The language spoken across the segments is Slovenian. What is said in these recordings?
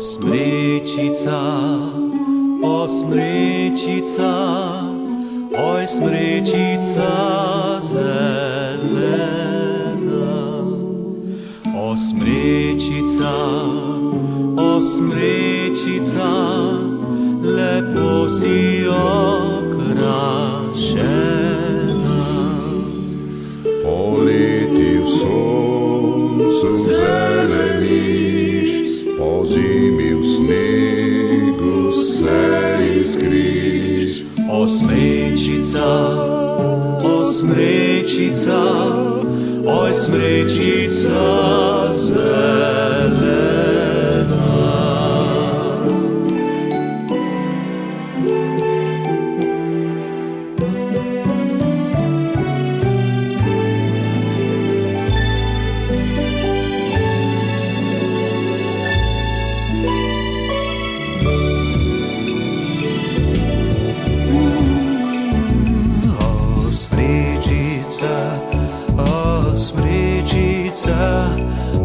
Smryčica, o smryčica, oj smryčica zelena. O smryčica, lepo si okrašena. Poleti v soncu zeleniš, po zimi v snegu se iskriš. O smryčica, oj smryčica zelena.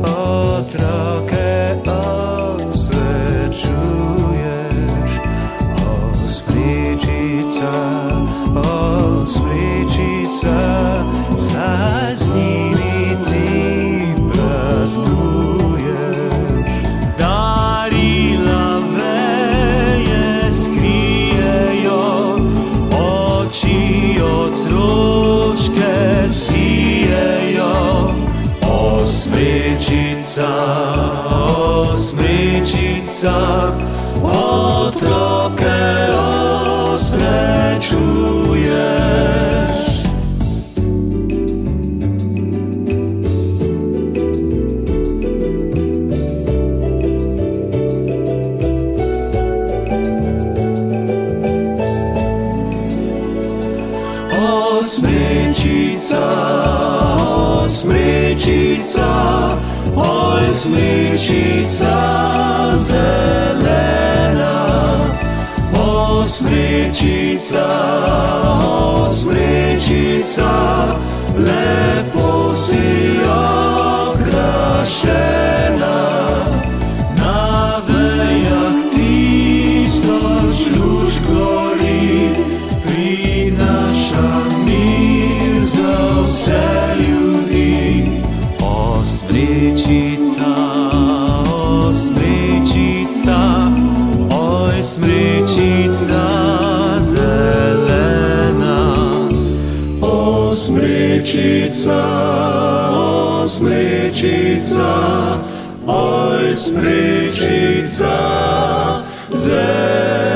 Otroke se čuješ, o smryčica, za z njimi ti praznuješ. Darila veje skrijejo, oči otroške sijejo. O smryčica, otroke osrećuješ. O smryčica, oj smryčica zelena. O smryčica, lepo si okrašena. Na vejach tisoč luč gori, prinaša mir za vse ljudi. O smryčica, oj smryčica zelena. O smryčica, oj smryčica zelena.